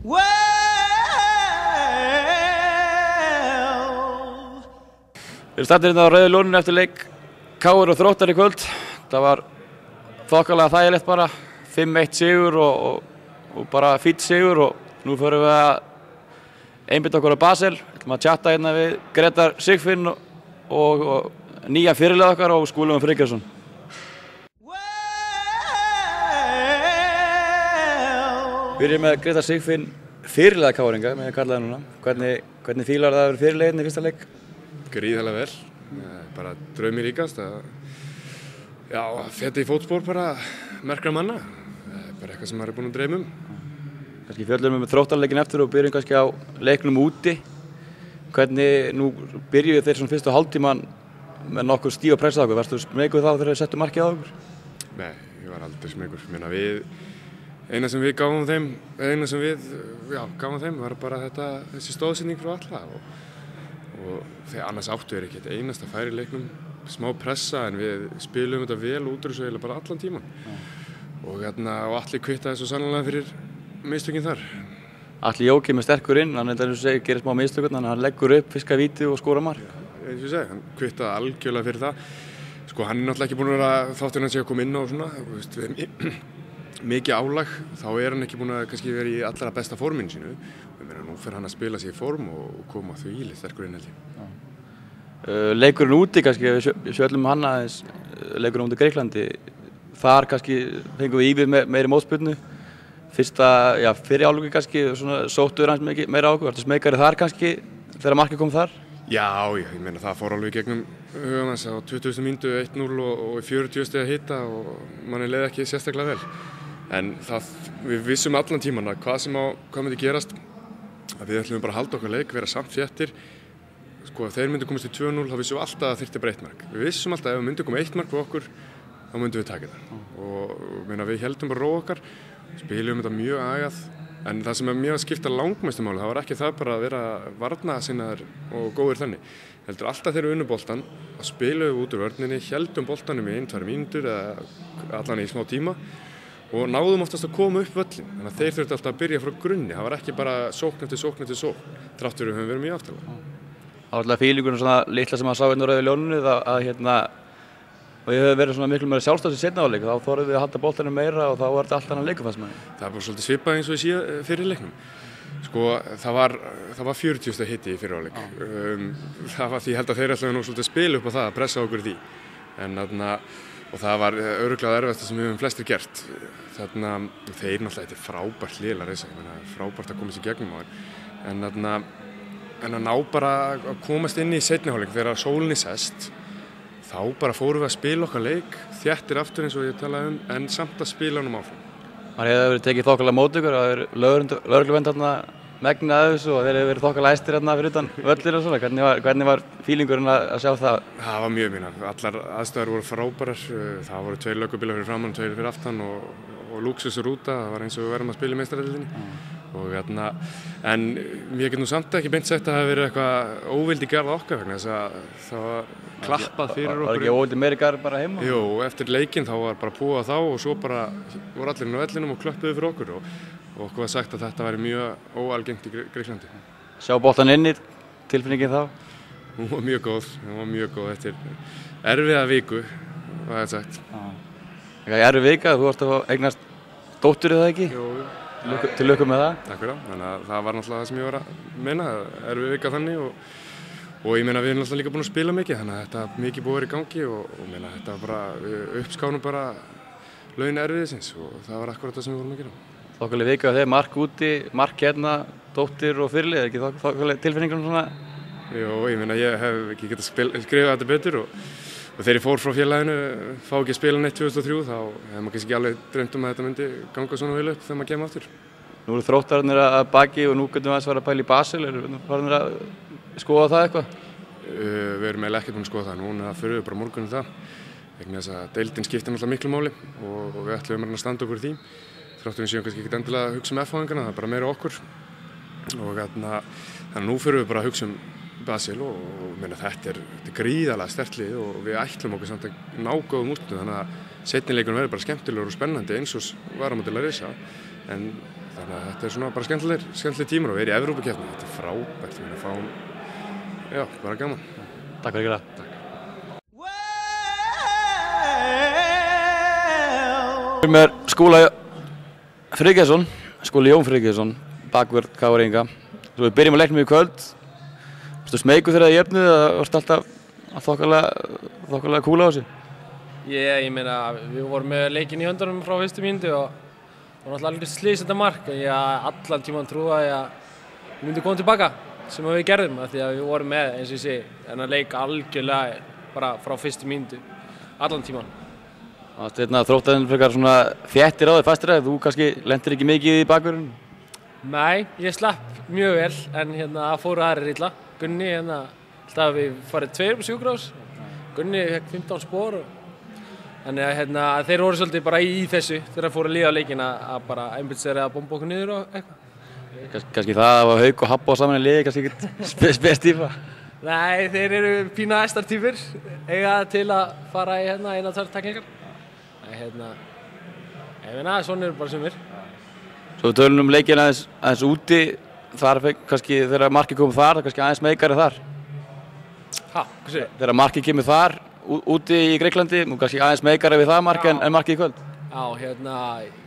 Well, Við stættum hérna á Rauðu Lóninu eftir leik KR og Þróttar í kvöld. Það var þokkalega þægilegt bara, 5-1 sigur og bara fínn sigur og nú förum við að einbeita okkur á Basel. Við ætlum að chatta hérna við Grétar Sigfinn og nýja fyrirliða okkar og Skúli Friðgeirsson. Byrjum með Grétar Sigfinn, fyrirliða KR-inga, með að kalla það núna. Hvernig fílar það að vera fyrirliðin í fyrsta leik? Gríðarlega vel, bara draumi ríkast að feta í fótspor bara merkra manna, bara eitthvað sem maður búinn að dreyma Kannski fjöllum við með Þróttarleikin eftir og byrjum kannski á leiknum úti. Hvernig, nú byrjuðu þeir svona fyrstu hálftíman með nokkur stíf að pressa á okkur, varstu smeykur þá þegar þeir settu markið á okkur? Nei, ég var aldrei smeykur, eina sem við gáfum þeim var bara þessi stóðsending frá alla og þegar annars áttu er ekki einasta færi í leiknum, smá pressa en við spilum þetta vel út úr þessu eiginlega bara allan tíman og allir kvittaði svo sannlega fyrir mistökin þar. Atli Jóki með sterkur inn, hann gerir smá mistökur, hann leggur upp, fiskar víti og skora mark. Eins og ég segi, hann kvittaði algjörlega fyrir það. Sko hann náttúrulega ekki búinn að vera þáttur hann sé að koma inn á og svona, mikið álag, þá hann ekki búinn að kannski vera í allra besta forminu sínu. Nú fer hann að spila sig í form og koma þvílið sterkur inn held ég. Leikurinn úti kannski, við sjöllum hann aðeins, leikurinn úti Greiklandi, þar kannski fengum við Íbið meiri mótspyrnu. Fyrir álugi kannski, sóttuður hans meira á okkur, varstu smekari þar kannski þegar markið kom þar? Já, ég meina það fór alveg gegnum hugan hans á 20. mínútu 1-0 og í 40 stiga hita og manni leið ekki sérstaklega vel. En við vissum allan tíman að hvað myndi gerast, að við ætlum bara að halda okkar leik, vera samt þéttir. Sko ef þeir myndi komast í 2-0 þá vissum við alltaf að þyrfti bara 1 mark. Við vissum alltaf að ef myndi koma 1 mark frá okkur, þá myndum við taka það. Og við heldum bara ró okkar, spilum þetta mjög agað. En það sem mér skipta langmestu máli, það var ekki það bara að vera varnasinnaðir og góðir þannig. Heldur alltaf þegar við unnum boltann, að spilum við út úr vörninni, heldum boltanum í 1-2 mínútur eða allan í smá tíma og náðum oftast að koma upp völlin. Þannig að þeir þurftu alltaf að byrja frá grunni, það var ekki bara sókn eftir sókn, þrátt fyrir við höfum verið mjög aftalega. Það var alltaf fílingurinn svona litla sem maður sá hérna á Rauðu Lóninu og ég hef verið svona miklu meira sjálfstæðs í seinni hálfleik, þá þorðum við að halda boltanum meira og þá var þetta allt annan leikur fannst mér. Það er bara svolítið svipað eins og ég sé fyrir leiknum. Sko, það var 40 stiga hiti í fyrir hálfleik. Það var því held að þeir ætlaðu nú svolítið spila upp á það að pressa okkur í því. Og það var örugglega erfiðasta sem við höfum flestir gert. Þeir náttúrulega, þetta er frábært lið að reisa, frábært að koma sér gegnum á þeim. En að ná bara að komast inn í seinni hálfleik þegar sólin sest, þá bara fórum við að spila okkar leik, þéttir aftur eins og ég talaði en samt að spila honum áfram. Það hefði verið tekið þokkalega mót ykkur, það hefði verið lögregluvernd megnið af þessu og þeir hefði verið þokkalega æstir fyrir utan völlir og svona. Hvernig var fílingurinn að sjá það? Það var mjög mínar. Allar aðstæður voru frábærar. Það voru 2 löggubílar fyrir framan, 2 fyrir aftan og lúxusrúta. Það var eins og við værum að spila í meistaradeildinni. En ég get nú samt ekki beint sagt að það hefði verið eitthvað óvildi garð okkar vegna þess að það var klappað fyrir okkur. Var ekki óvildi meiri garð bara heima? Jú, eftir leikinn þá var bara púað þá og svo bara voru allir inn á vellinum og klöppuðu fyrir okkur og okkur var sagt að þetta væri mjög óalgengt í Greiklandi. Sjá boltan inni, tilfinningin þá? Hún var mjög góð eftir erfiða viku, var það sagt. Erfið vika, þú varst að eignast dóttur eða ekki? Jú. Til lukku með það? Takk fyrir það. Þannig að það var náttúrulega það sem ég var að meina, erfið vika þannig og ég meina við erum náttúrulega líka búin að spila mikið þannig að þetta er mikið búið að vera í gangi og meina þetta var bara, við uppskánum bara laun erfiðisins og það var akkurat það sem við vorum að gera. Þokkalega vika þegar mark úti, mark hérna, dóttir og fyrirlið, ekki þokkalega tilfinningunum svona? Jú, ég meina ég hef ekki getað skrifað þetta betur og þegar ég fór frá félaginu, fá ekki að spila neitt 2003, þá hefði maður kannski ekki alveg dreymt að þetta myndi ganga svona vel upp þegar maður kemur aftur. Nú eru Þróttararnir að baki og nú getum við aðeins að pæla í Basel, farin að skoða það eitthvað? Við erum eiginlega ekkert búin að skoða það, núna fyrir við bara morgunum það. Vegna þess að deildin skiptir náttúrulega miklu máli og við ætlum að standa okkur í því. Þráttum við séum kannski ekkert endilega að hugsa F-fáingana, það er bara meira okkur. Þannig nú fyrir við bara að hugsa Basel og þetta er gríðarlega sterkt lið og við ætlum okkur samt að ná góðum úrslitum þannig að seinni leikurinn verður bara skemmtilegur og spennandi eins og var á móti Larissa en þannig að þetta svona bara skemmtileg tímar og við erum í Evrópukeppni, þetta frábært, við fáum, bara gaman. Takk fyrir það. Takk. Með Skúla Friðgeirsson, Skúli Jón Friðgeirsson, bakvörð KR Inga. Svo við byrjum að leiknum í kvöld. Varstu smeykur þegar þið jöfnuð eða varstu alltaf þokkalega kúla á þessu? Ég meina, við vorum með leikinn í höndunum frá fyrstu mínútu og náttúrulega alveg slys þetta mark. Ég allan tímann trúði að við myndum koma tilbaka sem við gerðum af því að við vorum með, eins og ég segi, þennan leik algjörlega bara frá fyrstu mínútu, allan tímann. Þróttarinn frekar svona þéttir á þig fastir að þú kannski lendir ekki mikið í bakvörðunum? Nei, ég slapp mjög vel en það fóru aðrir illa. Gunni, alltaf við farið 2 sjúkrahús. Gunni fekk 15 spor þannig að þeir voru svolítið bara í þessu þegar þeir fóru að líða á leikinn að bara einbytta sér að bomba okkur niður og eitthvað. Kannski það að Hauk og Habbo saman í liði kannski ekkert spes-týpa? Nei, þeir eru pína æstartýpur, eiga til að fara í 1-2 tæklingar. Svona eru bara sumir. Svo við tölum leikinn aðeins úti, þar kannski þegar markið kom þar, það kannski aðeins meikari þar. Hvað séu? Þegar markið kemur þar, úti í Greiklandi, nú kannski aðeins meikari við það mark en markið í kvöld. Já,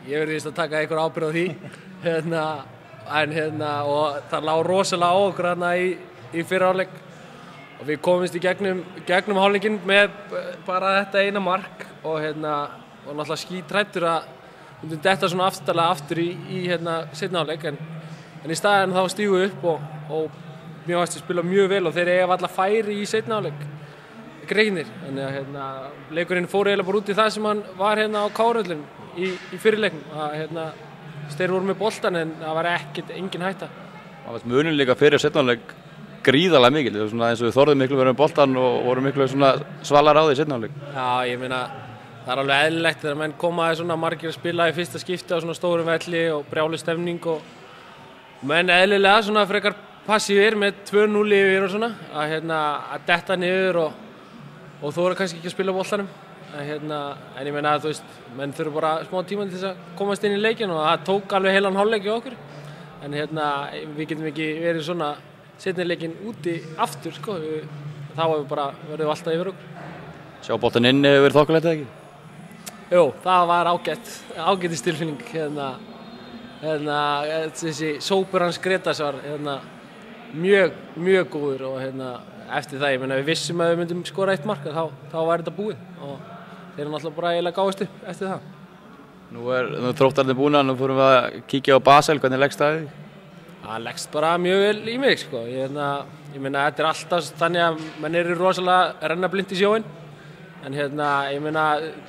ég verðist að taka einhver ábyrgð á því. Og það lá rosalega á okkur í fyrra hálfleik. Og við komumst í gegnum hálfleikinn með bara þetta eina mark og náttúrulega skítrættur að við myndum detta svona aftur í seinni hálfleik en í staðinn þá stígum við upp og mér fannst við spila mjög vel og þeir eiga varla færi í seinni hálfleik Greikinir. Þannig að leikurinn fór eiginlega bara út í það sem hann var á KR-vellinum í fyrirleiknum að þeir voru með boltan en það var engin hætta. Það var munurinn líka fyrir seinni hálfleik gríðarlega mikil, eins og við þorðum miklu verið með boltan og vorum miklu svalar á því seinni hálfleik. Já, ég meina það er alveg eðlilegt þegar menn koma svona margir að spila í fyrsta skipti á svona stórum velli og brjáluð stemning og menn eðlilega svona frekar passífir með 2-0 yfir og svona að detta niður og þú voru kannski ekki að spila boltanum en ég meina að menn þurfa bara smá tíma til þess að komast inn í leikinn og það tók alveg heilan hálfleik hjá okkur en við getum ekki verið svona seinni leikinn úti aftur sko, þá verðum við alltaf yfir okkur. Sjá boltan inn hefur verið þokkalegt eða ekki? Jú, það var ágætis tilfinning þessi sópur hans Gretas var mjög góður og eftir það, ég meina við vissum að við myndum skora 1 mark þá var þetta búið og þeir náttúrulega bara eiginlega gáðust upp eftir það. Nú Þróttararnir búin nú fórum við að kíkja á Basel, hvernig leggst það í því? Það leggst bara mjög vel í mig sko, ég meina þetta alltaf þannig að menn eru rosalega renna blind í sjóinn en ég meina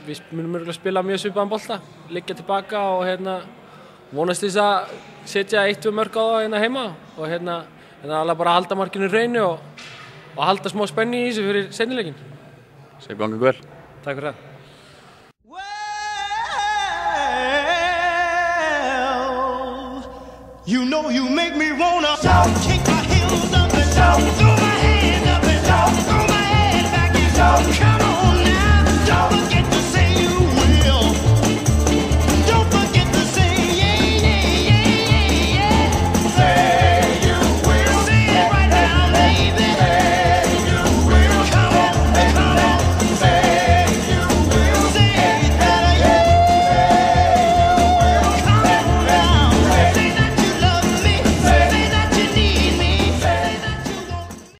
við munum örugglega spila mjög svipaðan bolta, liggja tilbaka og vonast þess að setja 1-2 mörk á það heima og alveg bara halda markinu hreinu og halda smá spennu í þessu fyrir seinni leikinn. Sér gangi vel. Takk fyrir það. You know you make me wanna kick my heels up and down.